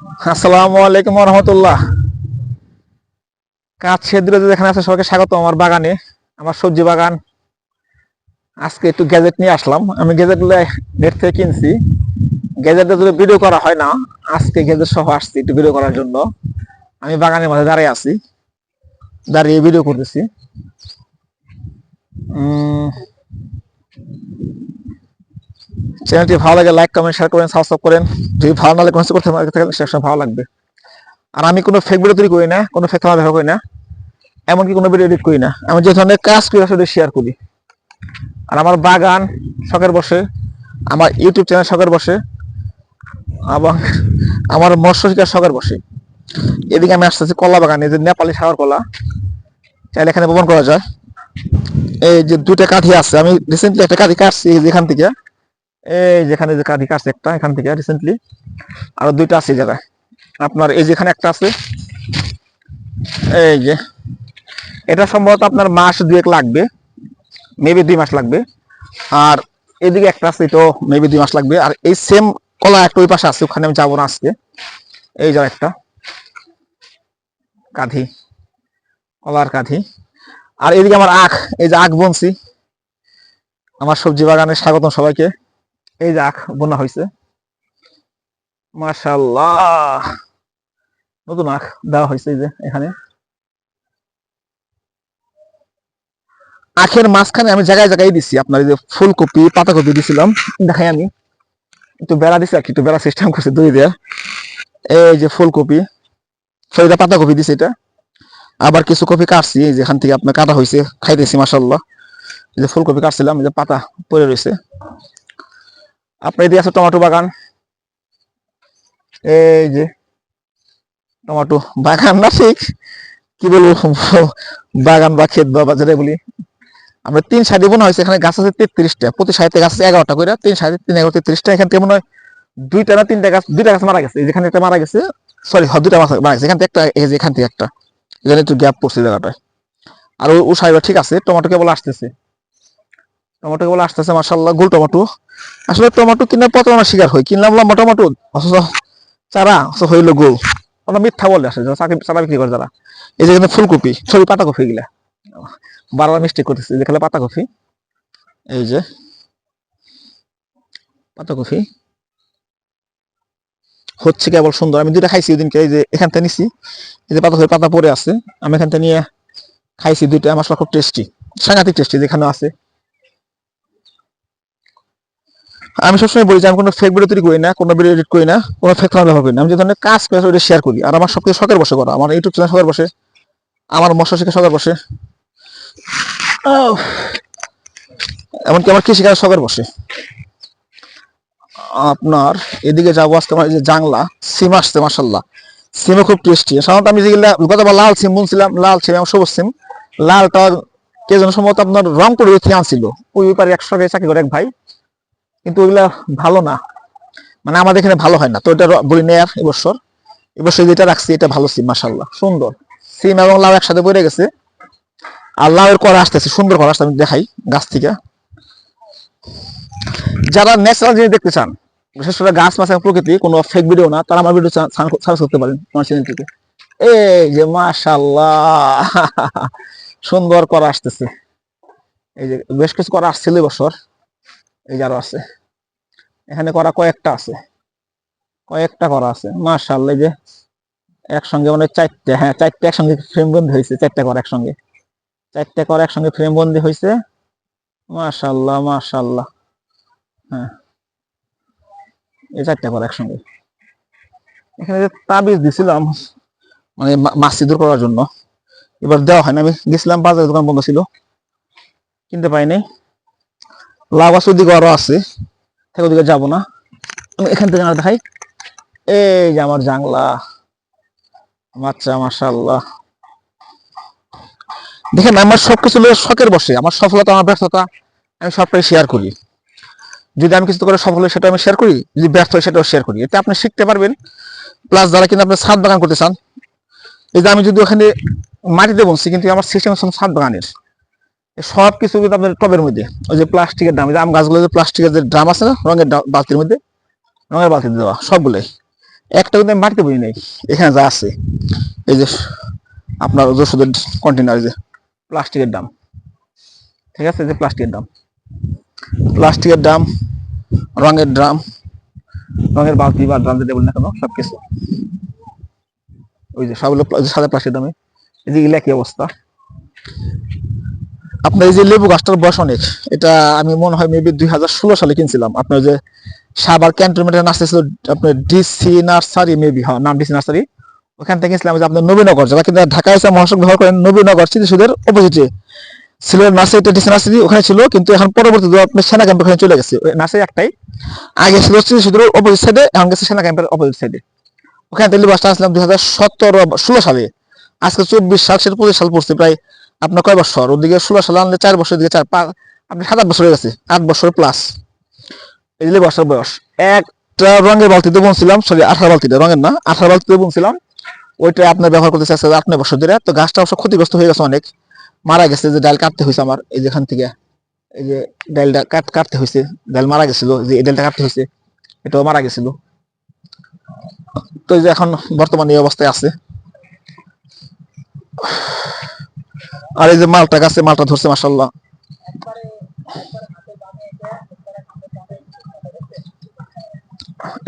আসসালামু আলাইকুম রহমতুল্লাহ। কাজ সেদ্রে যেখানে আছে সবাইকে স্বাগত আমার বাগানে, আমার সবজি বাগান। আজকে একটু গ্যাজেট নিয়ে আসলাম। আমি গ্যাজেট গুলো নেট থেকে কিনছি। গ্যাজেটে যদি ভিডিও করা হয় না, আজকে গ্যাজেট সহ আসছি একটু ভিডিও করার জন্য। আমি বাগানের মধ্যে দাঁড়িয়ে আছি, দাঁড়িয়ে ভিডিও করতেছি। চ্যানেলটি ভালো লাগে লাইক কমেন্ট শেয়ার করেন, সাবস্ক্রাইব করেন। যদি ভালো না লাগে কমেন্ট করতে থাকলে সেটা ভালো লাগবে। আর আমি কোনো ফেক ভিডিও তৈরি করি না, কোনো ফেক খেলা ব্যবহার করি না, এমনকি কোনো ভিডিও এডিট করি না। আমি যে ধরনের কাজ করি আসলে শেয়ার করি। আর আমার বাগান শখের বসে, আমার ইউটিউব চ্যানেল শখের বসে, এবং আমার মৎস্য শিকার শখের বসে। এদিকে আমি আসতেছি কলা বাগানে, যে নেপালি সাগর কলা, চাইলে এখানে বপন করা যায়। এই যে দুইটা কাঠি আছে, আমি রিসেন্টলি একটা কাঠি কাটছি যেখান থেকে, এই যেখানে যে কাঠি কাটছে একটা এখান থেকে রিসেন্টলি, আরো দুইটা আছে এই জায়গায়। আপনার এই যেখানে একটা আছে, এই যে এটা সম্ভবত আপনার মাস দুয়েক লাগবে, মেবি 2 মাস লাগবে। আর এদিকে একটা আছে, তো মেবি 2 মাস লাগবে। আর এই সেম কলা একটা ওই পাশে আছে, ওখানে আমি যাবো না আজকে। এই যে একটা কাঁধি, কলার কাঁধি। আর এদিকে আমার আখ, এই যে আখ বুনছি। আমার সবজি বাগানে স্বাগতম সবাইকে। এই যে আখ বোনা হয়েছে, মাশাআল্লাহ। নতুন আখ দেওয়া হয়েছে এই যে এখানে। আখের মাঝখানে আমি জায়গায় জায়গায় দিচ্ছি আপনার, এই যে ফুলকপি পাতাকপি দিছিলাম, দেখাই আমি। একটু বেড়া দিছি আর কি, একটু বেড়া সিস্টেম করছে দই দিয়ে। এই যে ফুলকপি, সরিটা পাতাকপি দিছি এটা। আবার কিছু কপি কাটছি, এই যেখান থেকে আপনার কাটা হয়েছে, খাইতেছি মাশাআল্লাহ। এই যে ফুলকপি কাটছিলাম, এই যে পাতা পড়ে রয়েছে। আপনার এদিকে আছে টমেটো বাগান, এই যে টমেটো বাগান না, ঠিক কি বলবো, বাগান বা ক্ষেত বা যেটা বলি। আমরা 3 সাইডে বোনা হয়েছে, এখানে গাছ আছে 33টা, প্রতি সাইডে গাছ আছে 11টা করে, 3 সাইডে 3 11 33টা। এখান থেকে মনে হয় 2টা না 3টা গাছ, 2টা গাছ মারা গেছে। যেখানে একটা মারা গেছে, সরি 2টা মারা গেছে। এখান থেকে একটা, এই যে এখান থেকে একটা, এখানে একটু গ্যাপ পড়ছে জায়গাটায়। আর ও সাইডে ঠিক আছে। টমেটো কেবল আসতেছে, টমেটো কেবল আসতেছে মাশাআল্লাহ, গোল টমেটো। আসলে টমেটো কিনে প্রতারণার শিকার হয়, কিনলাম লম্বা টমেটো, অথচ চারা হইলো গোল। ওরা মিথ্যা বলে আসে চারা বিক্রি করে যারা। এই যে এখানে ফুলকপি, সরি পাতাকপি গিলা, বারবার মিস্টেক করতেছে। যেখানে পাতাকপি, এই যে পাতাকপি হচ্ছে কেবল সুন্দর। আমি 2টা খাইছি ওইদিনকে, এই যে এখান থেকে নিছি, এই যে পাতাকপি পাতা পরে আছে, আমি এখান থেকে নিয়ে খাইছি 2টা। আমার খুব টেস্টি, সাংঘাতিক টেস্টি। যেখানে আছে, আমি সবসময় বলি যে আমি কোনো ফেক ভিডিও তৈরি করি না, কোনো ভিডিও এডিট করি না, কোনো ফেক খারাপ ব্যবহার করি না। আমি যে ধরনের কাজ করে ওটা শেয়ার করি। আর আমার সবকিছু শখের বসে করা, আমার ইউটিউব চ্যানেল শখের বসে, আমার মৎস্য শিক্ষা শখের বসে, এমনকি আমার কৃষিকাজ শখের বসে। আপনার এদিকে যাবো আজকে, আমার এই যে জাংলা সিম আসছে মাশাল্লাহ, সিমও খুব টেস্টি। সাধারণত আমি যেগুলা গতবার লাল সিম বুনছিলাম, লাল সিম এবং সবুজ সিম, লালটা কে যেন সম্ভবত আপনার রংপুর থেকে আনছিল, ওই পারে 100 টাকায় চাকরি করে এক ভাই। কিন্তু ওইগুলা ভালো না, মানে আমাদের এখানে ভালো হয় না, তো এটা বলি নেয়ার এবছর। এবছর যেটা রাখছি এটা ভালো সিম মাশাল্লাহ, সুন্দর সিম এবং লাউ একসাথে পড়ে গেছে। আর লাউয়ের করা আসতেছে, সুন্দর করা আসতে, আমি দেখাই গাছ থেকে। যারা ন্যাচারাল জিনিস দেখতে চান, বিশেষ করে গাছ মাছ এবং প্রকৃতি, কোনো ফেক ভিডিও না, তারা আমার ভিডিও সার্চ করতে পারেন আমার চ্যানেল থেকে। এই যে মাশাআল্লাহ, সুন্দর করা আসতেছে। এই যে বেশ কিছু করা আসছিল এবছর, এই যে আরো আছে, এখানে করা কয়েকটা আছে, কয়েকটা করা আছে মাশাআল্লাহ। এই যে একসঙ্গে মানে 4টে, হ্যাঁ 4টে একসঙ্গে ফ্রেম বন্দি হয়েছে, 4টে করা একসঙ্গে, 4টে করা একসঙ্গে ফ্রেম বন্দি হয়েছে, মাশাআল্লাহ মাশাআল্লাহ। হ্যাঁ, এই 4টে করা একসঙ্গে। এখানে যে তাবিজ দিছিলাম, মানে মাছ দূর করার জন্য, এবার দেওয়া হয় না। আমি গেছিলাম বাজারে, দোকান বন্ধ ছিল, কিনতে পাইনি। লাউ গাছ ওদিকে আরো আছে, থেকে ওদিকে যাবো না, আমি এখান থেকে আর দেখাই। এই যে আমার জাংলা, আচ্ছা মাশাআল্লাহ। দেখেন আমার সবকিছু শখের বসে, আমার সফলতা আমার ব্যর্থতা আমি সবটাই শেয়ার করি। যদি আমি কিছু করে সফল হই সেটা আমি শেয়ার করি, যদি ব্যর্থ হয় সেটাও শেয়ার করি, এতে আপনি শিখতে পারবেন। প্লাস যারা কিন্তু আপনি ছাদ বাগান করতে চান, এই যে আমি যদি ওখানে মাটিতে বলছি, কিন্তু আমার সিস্টেম হচ্ছে ছাদ বাগানের। সব কিছু কিন্তু আপনার টবের মধ্যে, ওই যে প্লাস্টিকের ড্রাম, আম গাছগুলো যে প্লাস্টিকের যে ড্রাম আছে না, রঙের বালতির মধ্যে, রঙের বালতিতে দেওয়া সবগুলোই। একটা কিন্তু আমি বাড়িতে বলি নাই, এখানে যা আছে এই যে আপনার ওষুধের কন্টেনার, যে প্লাস্টিকের ড্রাম, ঠিক আছে, যে প্লাস্টিকের ড্রাম, প্লাস্টিকের ড্রাম, রঙের ড্রাম, রঙের বালতি বা ড্রাম যেটা বলি না কেন সবকিছু, ওই যে সবগুলো সাদা প্লাস্টিক ড্রামে। এই যে এগুলা কি অবস্থা। আপনার এই যে লেবু গাছটার বয়স অনেক, এটা আমি মনে হয় মেবি 2016 সালে কিনছিলাম। আপনার যে সাবার ক্যান্টনমেন্টের নার্সারি ছিল, আপনার ডিসি নার্সারি মেবি, হ্যাঁ নাম ডিসি নার্সারি, ওখান থেকে গেছিলাম। যে আপনার নবীনগর, যারা কিন্তু ঢাকা এসে মহাসড়ক ব্যবহার করেন, নবীনগর স্মৃতিসৌধের অপোজিটে ছিল নার্সারিটা, ডিসি নার্সারি ওখানে ছিল, কিন্তু এখন পরবর্তীতে আপনার সেনা ক্যাম্প ওখানে চলে গেছে। নার্সারি একটাই, আগে ছিল স্মৃতিসৌধের অপোজিট সাইডে, এখন গেছে সেনা ক্যাম্পের অপোজিট সাইডে। ওখানে দিল্লি বাসটা আসলাম 2016 সালে, আজকে 24 সাল, সেটা 25 সাল পড়ছে প্রায়। আপনার কয় বছর, ওদিকে 16 সালে আনলে 4 বছর, দিকে 4 5, আপনি 7 8 বছর হয়ে গেছে, 8 বছর প্লাস এই দিল্লি বাসার বয়স। একটা রঙের বালতিতে বুনছিলাম, সরি 18 বালতিতে, রঙের না 18 বালতিতে বুনছিলাম, ওইটা আপনার ব্যবহার করতে চাচ্ছে 8 বছর ধরে। তো গাছটা অবশ্য ক্ষতিগ্রস্ত হয়ে গেছে অনেক, মারা গেছে, যে ডাল কাটতে হয়েছে আমার, এই যেখান থেকে এই যে ডালটা কাটতে হয়েছে, ডাল মারা গেছিল, যে এই ডালটা কাটতে হয়েছে, এটাও মারা গেছিল। তো এই যে এখন বর্তমানে এই অবস্থায় আছে। আর এই যে মালটা গাছে মালটা ধরছে মাশাআল্লাহ।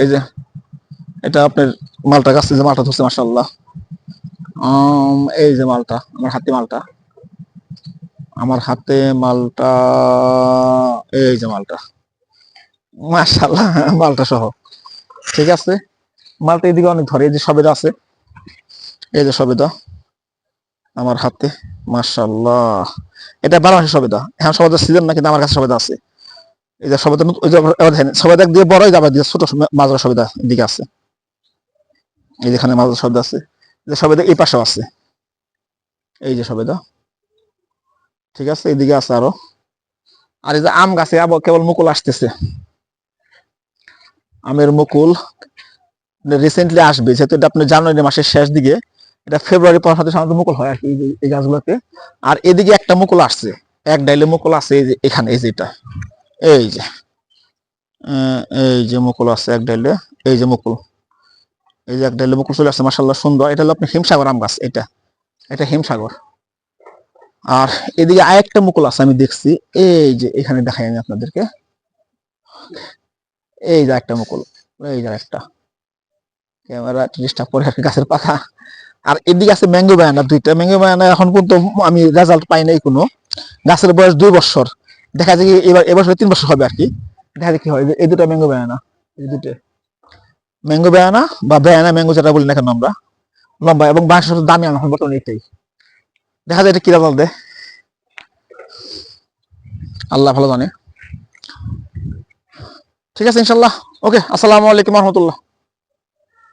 এই যে এটা আপনার মালটা গাছে যে মালটা ধরছে মাশাআল্লাহ। এই যে মালটা, আমার হাতে মালটা, আমার হাতে মালটা, এই যে মালটা মাশাআল্লাহ, মালটা সহ, ঠিক আছে। মালটা এদিকে অনেক ধরে, এই যে সবেদা আছে, এই যে সবেদা আমার হাতে মাশাআল্লাহ। এটা 12 মাসের সবেদা, এখন সবেদার সিজন না, কিন্তু আমার কাছে সবেদা আছে। এই যে সবেদা, ওই যে সবেদা দিয়ে বড়, আবার দিয়ে ছোট মাজরা সবেদা এদিকে আছে, এই যেখানে মাজরা সবেদা আছে, যে সবেদা এই পাশেও আছে, এই যে সবেদা, ঠিক আছে, এদিকে আছে আরো। আর এই যে আম গাছে আবার কেবল মুকুল আসতেছে, আমের মুকুল রিসেন্টলি আসবে, যেহেতু এটা আপনার জানুয়ারি মাসের শেষ দিকে, এটা ফেব্রুয়ারি পর হতে সাধারণত মুকুল হয় আর কি, এই গাছগুলোতে। আর এদিকে একটা মুকুল আসছে, এক ডাইলে মুকুল আছে, এই যে এখানে, এই যে এটা, এই যে এই যে মুকুল আছে এক ডাইলে, এই যে মুকুল, এই যে এক ডাইলে মুকুল চলে আসছে মাশাআল্লাহ, সুন্দর। এটা হলো আপনি হিমসাগর আম গাছ, এটা এটা হিমসাগর। আর এদিকে আরেকটা মুকুল আছে আমি দেখছি, এই যে এখানে দেখাই আমি আপনাদেরকে, এই যে একটা মুকুল, এই যে একটা, ক্যামেরা ডিস্টার্ব করে গাছের পাতা। আর এদিকে আছে ম্যাঙ্গো বায়ানা, দুইটা ম্যাঙ্গো বায়ানা, এখন পর্যন্ত আমি রেজাল্ট পাই নাই কোনো। গাছের বয়স 2 বছর, দেখা যায় কি এবছর 3 বছর হবে আর কি, দেখা যায় কি হয়। এই দুটো ম্যাঙ্গো বায়ানা, এই দুটো ম্যাঙ্গো বায়ানা বা বায়ানা ম্যাঙ্গো যেটা বলি না কেন আমরা, লম্বা এবং বাংলাদেশের দামি এখন বর্তমানে এটাই। দেখা যায় এটা কি রেজাল্ট দেয়, আল্লাহ ভালো জানে। ঠিক আছে ইনশাল্লাহ, ওকে, আসসালামু আলাইকুম রহমতুল্লাহ।